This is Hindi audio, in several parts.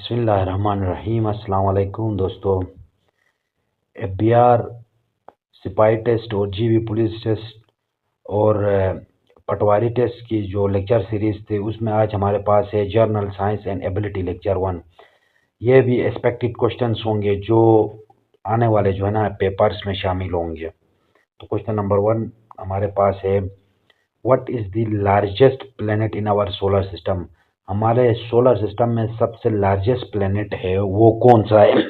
बिस्मिल्लाहिर्रहमानिर्रहीम। अस्सलाम वालेकुम दोस्तों। एफबीआर सिपाही टेस्ट और जीबी पुलिस टेस्ट और पटवारी टेस्ट की जो लेक्चर सीरीज थी उसमें आज हमारे पास है journal science and ability lecture 1। ये भी एक्सपेक्टेड क्वेश्चंस होंगे जो आने वाले जो है ना पेपर्स में शामिल होंगे। तो क्वेश्चन नंबर 1 हमारे पास है, what is the largest planet in our solar system. हमारे सोलर सिस्टम में सबसे लार्जेस्ट प्लेनेट है वो कौन सा है?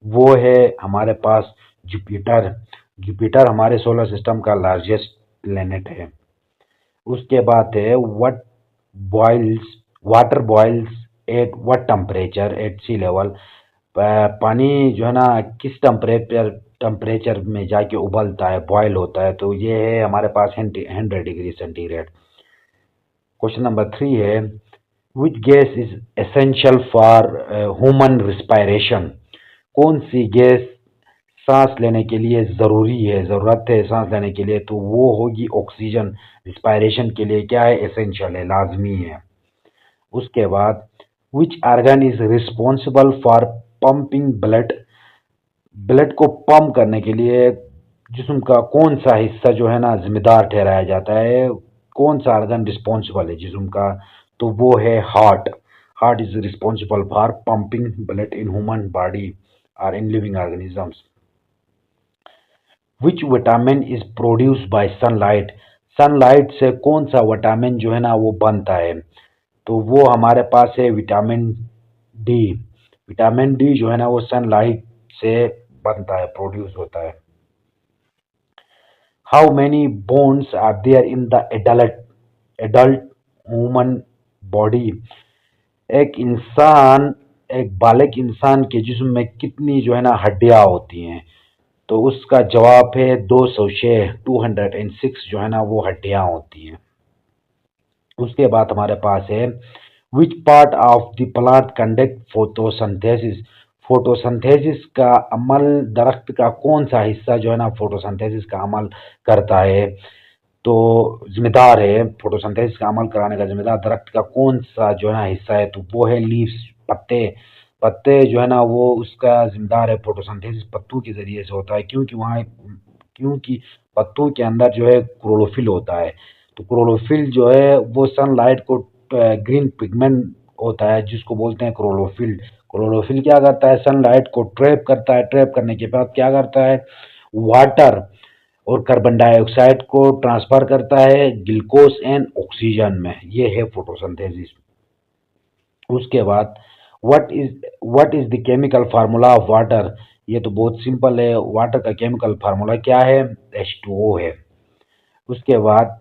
वो है हमारे पास जुपिटर। जुपिटर हमारे सोलर सिस्टम का लार्जेस्ट प्लेनेट है। उसके बाद है, what boils water boils at what temperature at sea level. पानी जो है ना किस टेम्परेचर में जाके उबलता है, बॉयल होता है? तो ये है हमारे पास 100 डिग्री सेंटीग्रेड। क्वेश्चन नंबर 3 है, which gas is essential for human respiration. कौन सी गैस सांस लेने के लिए ज़रूरी है, ज़रूरत है सांस लेने के लिए? तो वो होगी ऑक्सीजन। रिस्पायरेशन के लिए क्या है? एसेंशियल है, लाजमी है। उसके बाद, which organ is responsible for pumping blood. Blood को पंप करने के लिए जिस्म का कौन सा हिस्सा जो है ना जिम्मेदार ठहराया जाता है? कौन सा आर्गन रिस्पॉन्सिबल है जिस्म का? तो वो है heart. Heart is responsible for pumping blood in human body और in living organisms. Which vitamin is produced by sunlight. Sunlight से कौन सा विटामिन जो है ना वो बनता है? तो वो हमारे पास है विटामिन डी। विटामिन डी जो है ना वो सनलाइट से बनता है, प्रोड्यूस होता है। How many bones are there in the adult human body. एक बालिग इंसान के जिस्म में कितनी जो है ना हड्डियां होती हैं? तो उसका जवाब है 206, 206 जो है ना वो हड्डियां होती हैं। उसके बाद हमारे पास है, which part of the plant conduct photosynthesis. Photosynthesis का अमल, दरख्त का कौन सा हिस्सा जो है ना फोटोसिंथेसिस का अमल करता है? तो जिम्मेदार है फोटोसिंथेसिस का अमल कराने का जिम्मेदार दरख्त का कौन सा जो है ना हिस्सा है? तो वो है लीव्स, पत्ते। पत्ते जो है ना वो उसका जिम्मेदार है, फोटोसिंथेसिस पत्तों के जरिए से होता है, क्योंकि पत्तों के अंदर जो है क्लोरोफिल होता है। तो क्लोरोफिल जो है वो सनलाइट को, ग्रीन पिगमेंट होता है जिसको बोलते हैं क्लोरोफिल। क्लोरोफिल क्या करता है? सनलाइट को ट्रैप करता है। ट्रैप करने के बाद क्या करता है? वाटर और कार्बन डाइऑक्साइड को ट्रांसफर करता है ग्लूकोज एंड ऑक्सीजन में। ये है फोटोसिंथेसिस। उसके बाद, what is the chemical formula of water. ये तो बहुत सिंपल है, वाटर का केमिकल फार्मूला क्या है? H2O है। उसके बाद,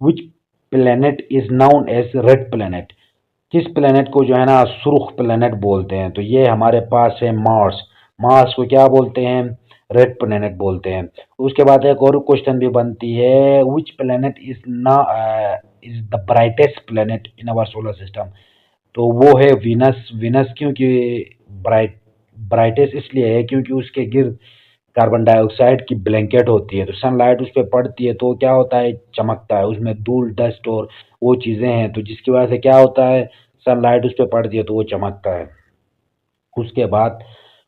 which planet is known as red planet. किस प्लेनेट को जो है ना सुर्ख प्लेनेट बोलते हैं? तो ये हमारे पास है मार्स। मार्स को क्या बोलते हैं? रेड प्लेनेट बोलते हैं। उसके बाद एक और क्वेश्चन भी बनती है, which planet is the brightest planet in our solar system. तो वो है वीनस। वीनस क्योंकि ब्राइटेस्ट इसलिए है क्योंकि उसके गिर्द कार्बन डाइऑक्साइड की ब्लैंकेट होती है, तो सनलाइट उस पर पड़ती है तो क्या होता है? चमकता है। उसमें धूल, डस्ट और वो चीज़ें हैं, तो जिसकी वजह से क्या होता है? सनलाइट उस पर पड़ती है तो वो चमकता है। उसके बाद,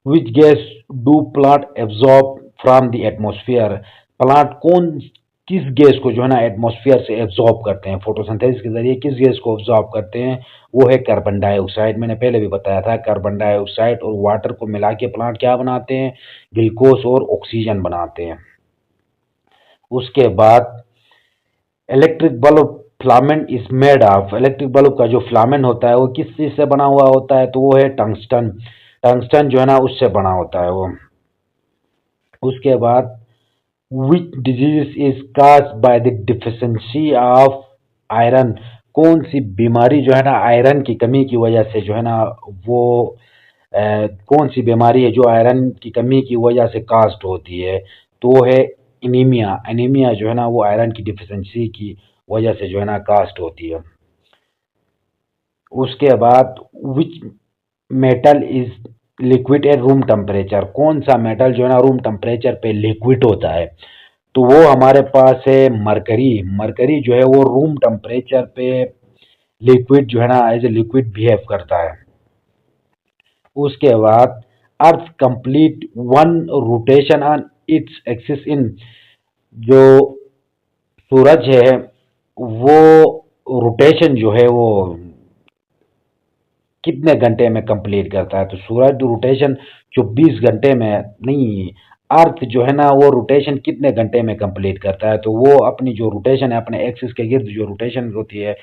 which gas do plant absorb from the atmosphere. Plant किस गैस को जो है ना एटमोसफियर से एब्जॉर्ब करते हैं? फोटोसिंथेसिस के जरिए किस गैस को एब्जॉर्ब करते हैं? वो है कार्बन डाइऑक्साइड। मैंने पहले भी बताया था, कार्बन डाइऑक्साइड और वाटर को मिला के प्लांट क्या बनाते हैं? ग्लूकोज और ऑक्सीजन बनाते हैं। उसके बाद, electric bulb filament is made of. Electric bulb का जो फिलामेंट होता है वो किस चीज से बना हुआ होता है? तो वो है टंगस्टन। टंगस्टन जो है ना उससे बना होता है वो। उसके बाद, which disease is caused by the deficiency of iron. कौन सी बीमारी जो है ना आयरन की कमी की वजह से जो है ना वो कौन सी बीमारी है जो आयरन की कमी की वजह से कास्ट होती है? तो वो है एनीमिया। एनीमिया जो है ना वो आयरन की डिफिशिएंसी की वजह से जो है ना कास्ट होती है। उसके बाद, which metal is liquid at room temperature. कौन सा मेटल जो है ना रूम टेम्परेचर पे लिक्विड होता है? तो वो हमारे पास है मरकरी। मरकरी जो है वो रूम टेम्परेचर पे लिक्विड जो है ना एज ए लिक्विड बिहेव करता है। उसके बाद earth complete one rotation on its axis in, जो सूरज है वो रोटेशन जो है वो कितने घंटे में कंप्लीट करता है? तो सूरज रोटेशन 24 घंटे में नहीं, अर्थ जो है ना वो रोटेशन कितने घंटे में कंप्लीट करता है? तो वो अपनी जो रोटेशन है अपने एक्सिस के गिर्द जो रोटेशन होती है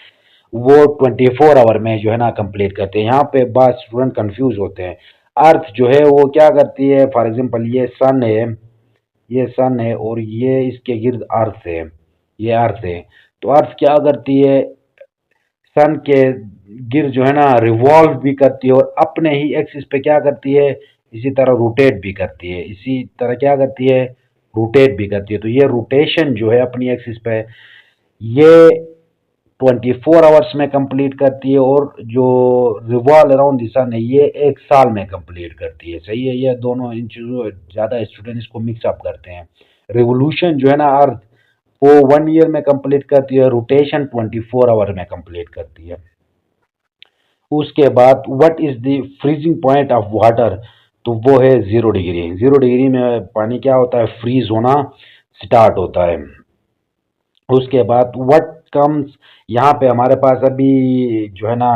वो 24 आवर में जो है ना कंप्लीट करते हैं। यहाँ पे बस स्टूडेंट कंफ्यूज होते हैं। अर्थ जो है वो क्या करती है, फॉर एग्जांपल ये सन है, ये सन है और ये इसके गिर्द अर्थ है, ये अर्थ है। तो अर्थ क्या करती है, सन के गिर्द जो है ना रिवॉल्व भी करती है और अपने ही एक्सिस पे क्या करती है, इसी तरह रोटेट भी करती है, इसी तरह क्या करती है, रोटेट भी करती है। तो ये रोटेशन जो है अपनी एक्सिस पे ये 24 आवर्स में कंप्लीट करती है और जो रिवॉल्व अराउंड द सन है ये 1 साल में कंप्लीट करती है। सही है, ये दोनों इन चीज़ों ज़्यादा स्टूडेंट इसको मिक्सअप करते हैं। रिवोल्यूशन जो है ना अर्थ वो 1 ईयर में कंप्लीट करती है, रोटेशन 24 आवर में कंप्लीट करती है। उसके बाद what is the freezing point of water, तो वो है 0 डिग्री। 0 डिग्री में पानी क्या होता है, फ्रीज होना स्टार्ट होता है। उसके बाद व्हाट कम्स, यहाँ पे हमारे पास अभी जो है ना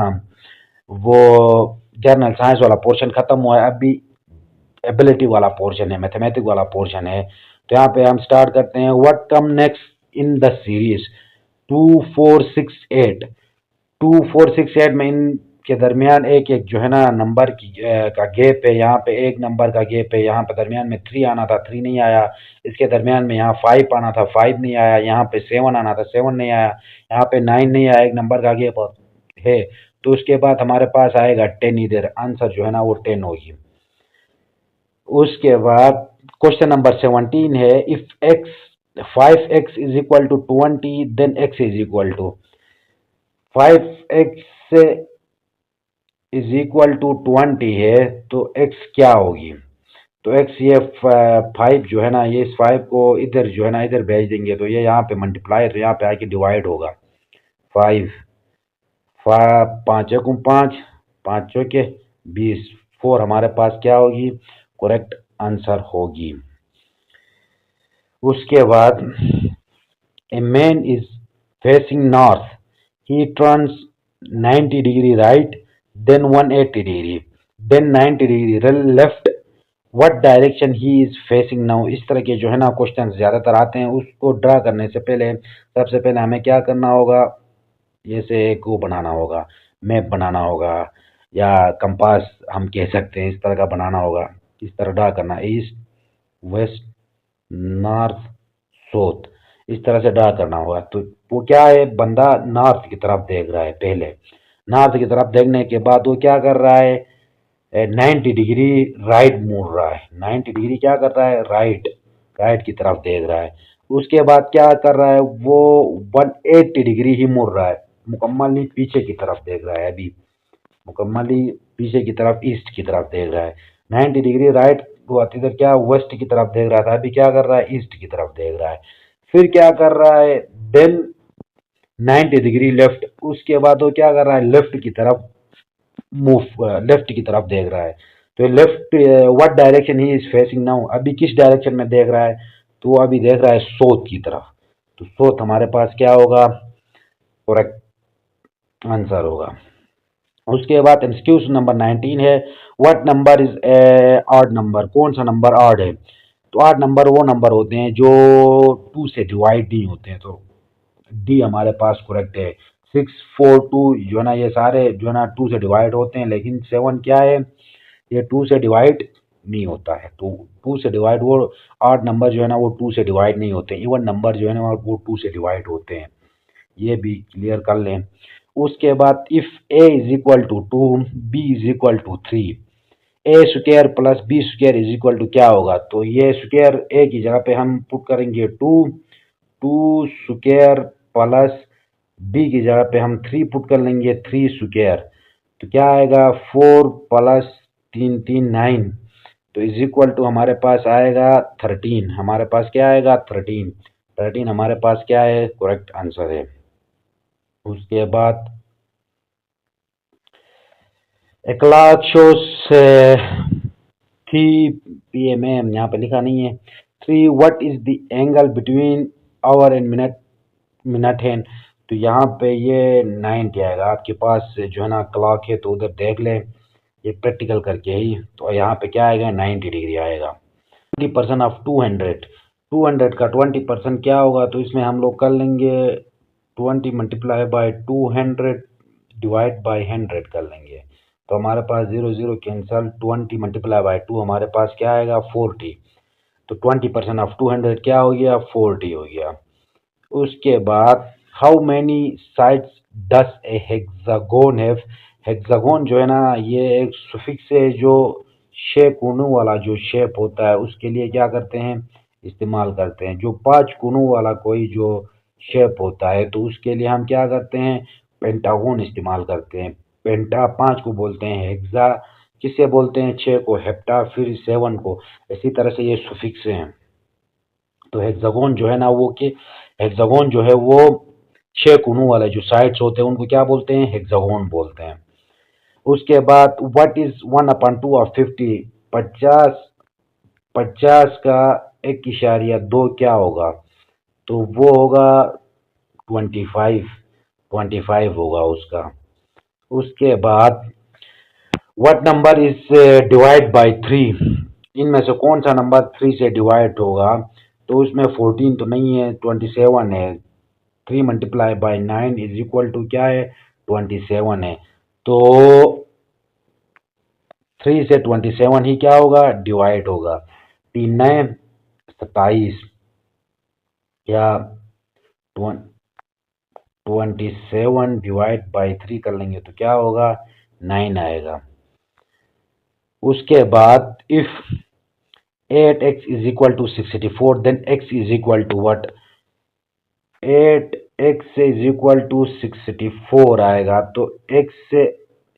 वो जनरल साइंस वाला पोर्शन खत्म हुआ है, अभी एबिलिटी वाला पोर्शन है, मैथमेटिक्स वाला पोर्शन है। तो यहाँ पे हम स्टार्ट करते हैं, what come next in the series 2 4 6 8। 2 4 6 8 में इनके दरमियान एक एक जो है ना नंबर की का गैप है। यहाँ पे एक नंबर का गैप है, यहाँ पे दरमियान में 3 आना था, 3 नहीं आया। इसके दरमियान में यहाँ 5 आना था, 5 नहीं आया। यहाँ पे 7 आना था, 7 नहीं आया। यहाँ पे 9 नहीं आया, एक नंबर का गैप है। तो उसके बाद हमारे पास आएगा 10, इधर आंसर जो है ना वो 10 होगी। उसके बाद क्वेश्चन नंबर 17 है, if X 5x is equal to 20 then x is equal to 5x is equal to 20 है तो x क्या होगी? तो x ये 5 जो है ना, ये इस 5 को इधर जो है ना इधर भेज देंगे तो ये यहाँ पे मल्टीप्लाई, तो यहाँ पे आके डिवाइड होगा। 5 5 एकम 5, 5 चौके 20, 4 हमारे पास क्या होगी, करेक्ट आंसर होगी। उसके बाद a man is facing north, he turns 90 degree right, then 180 degree, then 90 degree left, what direction he is facing now. इस तरह के जो है ना क्वेश्चन ज्यादातर आते हैं। उसको ड्रा करने से पहले सबसे पहले हमें क्या करना होगा, जैसे एक वो बनाना होगा, मैप बनाना होगा या कंपास हम कह सकते हैं, इस तरह का बनाना होगा। इस तरह ड्रा करना, ईस्ट वेस्ट नॉर्थ साउथ, इस तरह से ड्रा करना होगा। तो वो क्या है, बंदा नॉर्थ की तरफ देख रहा है, पहले नॉर्थ की तरफ देखने के बाद वो क्या कर रहा है, 90 डिग्री राइट मुड़ रहा है। 90 डिग्री क्या कर रहा है, राइट, राइट की तरफ देख रहा है। उसके बाद क्या कर रहा है, वो 180 डिग्री ही मुड़ रहा है, मुकम्मली पीछे की तरफ देख रहा है। अभी मुकम्मली पीछे की तरफ ईस्ट की तरफ देख रहा है। 90 डिग्री राइट हुआ, इधर क्या वेस्ट की तरफ देख रहा था, अभी क्या कर रहा है, ईस्ट की तरफ देख रहा है। फिर क्या कर रहा है, देन 90 डिग्री लेफ्ट, उसके बाद वो क्या कर रहा है, लेफ्ट की तरफ मूव, लेफ्ट की तरफ देख रहा है। तो left what direction he is facing now, अभी किस डायरेक्शन में देख रहा है, तो वो अभी देख रहा है साउथ की तरफ। तो साउथ हमारे पास क्या होगा, करेक्ट आंसर होगा। उसके बाद एमसीक्यू नंबर 19 है, what number is a odd number, कौन सा नंबर ऑड है? तो ऑड नंबर वो नंबर होते हैं जो 2 से डिवाइड नहीं होते हैं। तो डी हमारे पास करेक्ट है। 6 4 2 जो है ना ये सारे जो है ना 2 से डिवाइड होते हैं, लेकिन 7 क्या है, ये 2 से डिवाइड नहीं होता है। तो 2 से डिवाइड, वो ऑड नंबर जो है ना वो 2 से डिवाइड नहीं होते, इवन नंबर जो है ना वो 2 से डिवाइड होते हैं, ये भी क्लियर कर लें। उसके बाद if A is equal to 2 B is equal to 3, A square plus B square is equal to क्या होगा? तो ये स्क्वायर ए की जगह पे हम पुट करेंगे 2, 2 स्क्वायर प्लस बी की जगह पे हम 3 पुट कर लेंगे, 3 स्क्वायर। तो क्या आएगा, 4 प्लस 3 3 9, तो इज इक्वल टू हमारे पास आएगा 13। हमारे पास क्या आएगा, 13। 13 हमारे पास क्या है, करेक्ट आंसर है। उसके बाद A clock shows 3 p.m. यहाँ पे लिखा नहीं है। 3 what is the angle between hour and minute hand। तो यहाँ पे ये 90 आएगा। आपके पास जो है ना क्लॉक है तो उधर देख लें, ये प्रैक्टिकल करके ही। तो यहाँ पे क्या आएगा, 90 डिग्री आएगा। 20% ऑफ 200 का 20% क्या होगा, तो इसमें हम लोग कर लेंगे 20 मल्टीप्लाई बाय 200 डिवाइड बाय 100 कर लेंगे। तो हमारे पास 0 0 कैंसल, 20 मल्टीप्लाई बाय 2 हमारे पास क्या आएगा, 40। तो 20% ऑफ 200 क्या हो गया, 40 हो गया। उसके बाद how many sides does A hexagon have. Hexagon जो है ना, ये एक सुफिक्स है जो शेप कोनों वाला जो शेप होता है उसके लिए क्या करते हैं, इस्तेमाल करते हैं। जो 5 कोनों वाला कोई जो शेप होता है तो उसके लिए हम क्या करते हैं, पेंटागोन इस्तेमाल करते हैं। पेंटा 5 को बोलते हैं, हेक्सा किसे बोलते हैं, 6 को हेप्टा, फिर 7 को। इसी तरह से ये सुफिक्स हैं। तो हेक्सागोन जो है ना वो कि हेक्सागोन जो है वो 6 कोनों वाले जो साइड्स होते हैं उनको क्या बोलते हैं, हेक्सागोन बोलते हैं। उसके बाद व्हाट इज 1/2 ऑफ 50। 50 का 1.2 क्या होगा, तो वो होगा 25 होगा उसका। उसके बाद what number is divide by 3। इनमें से कौन सा नंबर 3 से डिवाइड होगा, तो उसमें 14 तो नहीं है, 27 है। 3 multiply by 9 is equal to क्या है, 27 है। तो 3 से 27 ही क्या होगा, डिवाइड होगा। 3 9 27 या 27 डिवाइड बाय 3 कर लेंगे तो क्या होगा, 9 आएगा। उसके बाद if 8x is equal to 64 then x is equal to what. 8x is equal to 64 आएगा, तो x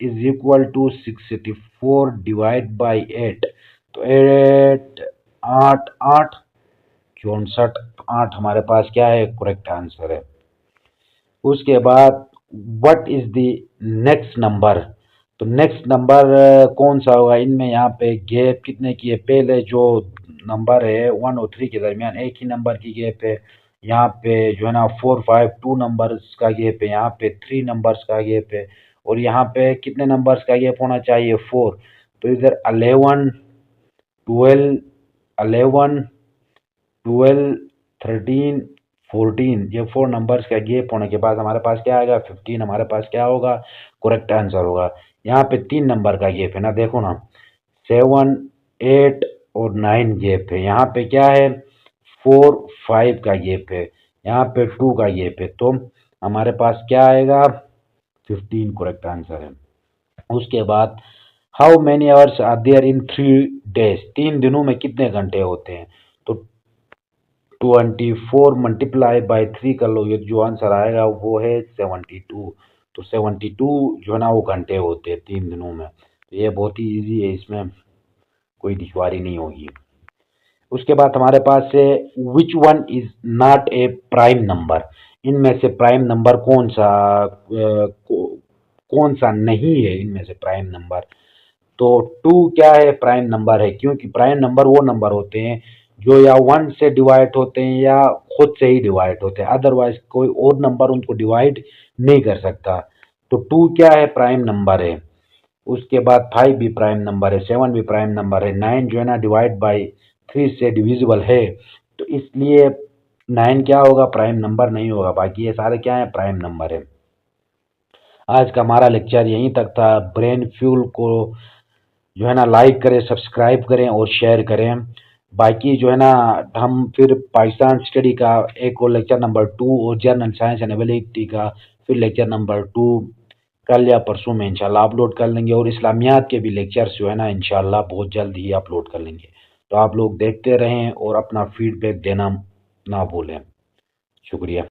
is equal to 64 divide by 8। तो 8 8 8 64 8 हमारे पास क्या है, करेक्ट आंसर है। उसके बाद what is the next number. तो नेक्स्ट नंबर कौन सा होगा, इनमें यहाँ पे गैप कितने की है, पहले जो नंबर है 1 और 3 के दरमियान एक ही नंबर की गैप है। यहाँ पे जो है ना 4 5 2 नंबर्स का गैप है, यहाँ पे 3 नंबर्स का गैप है, और यहाँ पे कितने नंबर्स का गैप होना चाहिए, 4। तो इधर 11 12 11 12 13 14 ये 4 नंबर्स का गैप होने के बाद हमारे पास क्या आएगा, 15 हमारे पास क्या होगा, करेक्ट आंसर होगा। यहाँ पे 3 नंबर का गैप है ना, देखो ना 7 8 और 9 गैप है। यहाँ पे क्या है, 4 5 का गैप है, यहाँ पे 2 का गैप है। तो हमारे पास क्या आएगा, 15 करेक्ट आंसर है। उसके बाद how many hours are there in 3 days. 3 दिनों में कितने घंटे होते हैं, तो 24 मल्टीप्लाई बाय 3 कर लो, ये जो आंसर आएगा वो है 72। तो 72 जो है ना वो घंटे होते हैं 3 दिनों में। तो ये बहुत ही इजी है, इसमें कोई दुश्वारी नहीं होगी। उसके बाद हमारे पास है which one is not a prime number. इनमें से प्राइम नंबर कौन सा नहीं है, इनमें से प्राइम नंबर। तो 2 क्या है, प्राइम नंबर है, क्योंकि प्राइम नंबर वो नंबर होते हैं जो या 1 से डिवाइड होते हैं या खुद से ही डिवाइड होते हैं, अदरवाइज कोई और नंबर उनको डिवाइड नहीं कर सकता। तो 2 क्या है, प्राइम नंबर है। उसके बाद 5 भी प्राइम नंबर है, 7 भी प्राइम नंबर है, 9 जो है ना डिवाइड बाई 3 से डिविजिबल है, तो इसलिए 9 क्या होगा, प्राइम नंबर नहीं होगा। बाकी ये सारे क्या है, प्राइम नंबर है। आज का हमारा लेक्चर यहीं तक था। ब्रेन फ्यूल को जो है ना लाइक करें, सब्सक्राइब करें और शेयर करें। बाकी जो है ना हम फिर पाकिस्तान स्टडी का एक और लेक्चर नंबर 2 और जनरल साइंस एंड एबिलिटी का फिर लेक्चर नंबर 2 कल या परसों में इंशाल्लाह अपलोड कर लेंगे, और इस्लामियात के भी लेक्चर्स जो है ना इंशाल्लाह बहुत जल्द ही अपलोड कर लेंगे। तो आप लोग देखते रहें और अपना फीडबैक देना ना भूलें। शुक्रिया।